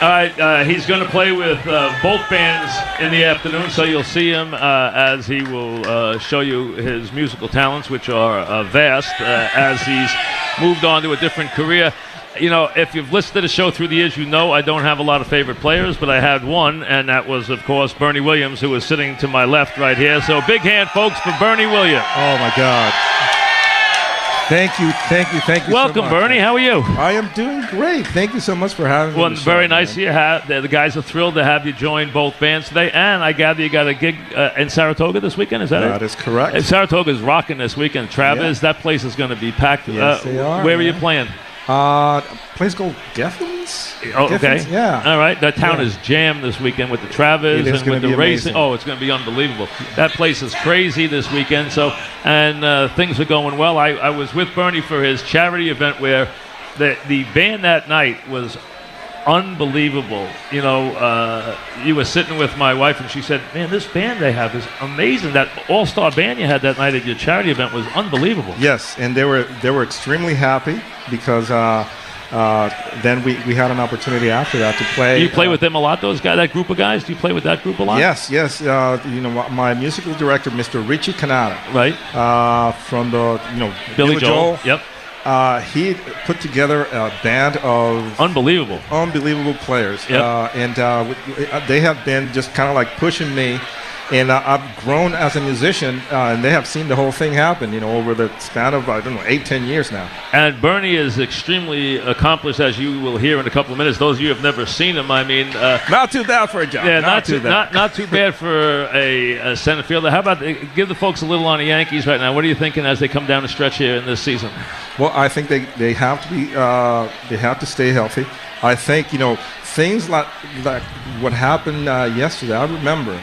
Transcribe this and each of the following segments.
All right, he's going to play with both bands in the afternoon, so you'll see him as he will show you his musical talents, which are vast, as he's moved on to a different career. You know, if you've listened to the show through the years, you know I don't have a lot of favorite players, but I had one, and that was, of course, Bernie Williams, who was sitting to my left right here. So big hand, folks, for Bernie Williams. Oh, my God. Thank you Welcome, so much. Bernie. How are you? I am doing great. Thank you so much for having me. Well, very nice of you. The guys are thrilled to have you join both bands today. And I gather you got a gig in Saratoga this weekend. Is that it? That is correct. Saratoga's rocking this weekend. Travis, that place is going to be packed. Yes, they are. Where are you playing? Place called Geffens. Oh, okay. Geffens? Yeah. All right. That town is jammed this weekend with the Travis and with the racing. Oh, it's going to be unbelievable. That place is crazy this weekend. So, and things are going well. I was with Bernie for his charity event where the band that night was unbelievable. You know, you were sitting with my wife and she said, man, this band they have is amazing. That all-star band you had that night at your charity event was unbelievable. Yes, and they were extremely happy because then we had an opportunity after that to play. Do you play with them a lot, those guys, that group of guys? Do you play with that group a lot? Yes. You know, my musical director, Mr. Richie Canada, right, from the Billy Joel. Yep. He put together a band of unbelievable players, yep. And they have been just kind of like pushing me, and I've grown as a musician, and they have seen the whole thing happen, over the span of 8-10 years now. And Bernie is extremely accomplished, as you will hear in a couple of minutes. Those of you who have never seen him, I mean, not too bad for a job. Yeah, not too bad for a center fielder. How about give the folks a little on the Yankees right now? What are you thinking as they come down the stretch here in this season? Well, I think they have to be they have to stay healthy. I think things like what happened yesterday. I remember.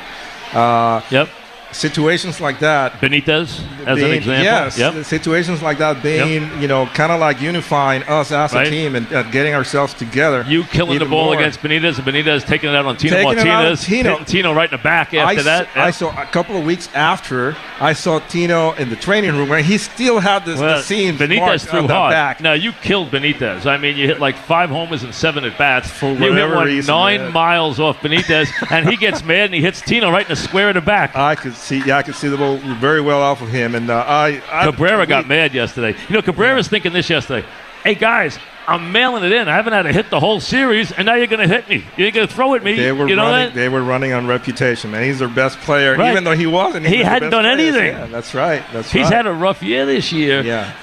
Yep. Situations like that. Benitez, as an example. Yes. Yep. Situations like that being, kind of like unifying us as a team and getting ourselves together. You killing the ball against Benitez, and Benitez taking it out on Tino Martinez. Hitting Tino right in the back after that. I saw a couple of weeks after, I saw Tino in the training room where he still had the seam. Benitez threw hard. Back. Now, you killed Benitez. I mean, you hit like 5 homers and 7 at-bats. For you hit one reason, 9 miles off Benitez, and he gets mad and he hits Tino right in the square of the back. I could see the ball very well off of him, and Cabrera got mad yesterday. Cabrera's thinking this yesterday. Hey guys, I'm mailing it in. I haven't had a hit the whole series, and now you're going to hit me. You're going to throw at me. They were running on reputation, man. He's their best player, right. Even though he wasn't. He hadn't done anything. Yeah, that's right. He's had a rough year this year. Yeah.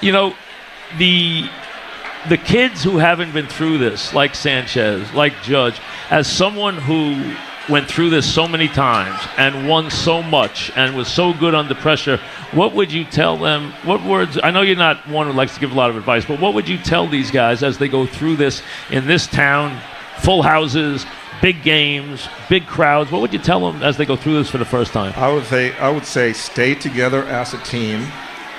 The kids who haven't been through this, like Sanchez, like Judge, as someone who went through this so many times and won so much and was so good under pressure, what would you tell them? What words? I know you're not one who likes to give a lot of advice, but what would you tell these guys as they go through this in this town, full houses, big games, big crowds? What would you tell them as they go through this for the first time? I would say stay together as a team,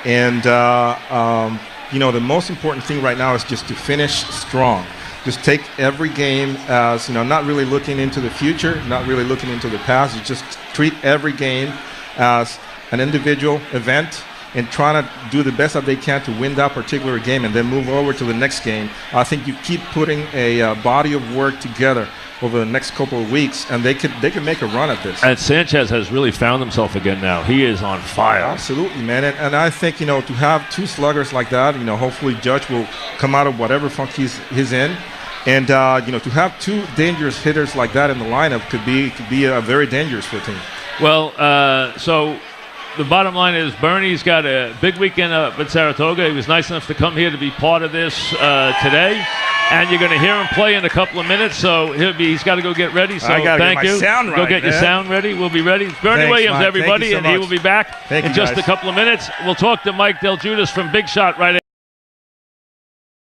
and the most important thing right now is just to finish strong. Just take every game as, not really looking into the future, not really looking into the past. You just treat every game as an individual event and trying to do the best that they can to win that particular game and then move over to the next game. I think you keep putting a body of work together over the next couple of weeks, and they could make a run at this. And Sanchez has really found himself again now. He is on fire. Absolutely, man. And I think, to have 2 sluggers like that, hopefully Judge will come out of whatever funk he's in. And, to have 2 dangerous hitters like that in the lineup could be very dangerous for a team. Well, so the bottom line is Bernie's got a big weekend up at Saratoga. He was nice enough to come here to be part of this today. And you're going to hear him play in a couple of minutes, so he's got to go get ready. So thank you. Go get your sound ready. We'll be ready. It's Bernie Williams, Mike. everybody, so and he will be back in just a couple of minutes. We'll talk to Mike Del Judas from Big Shot right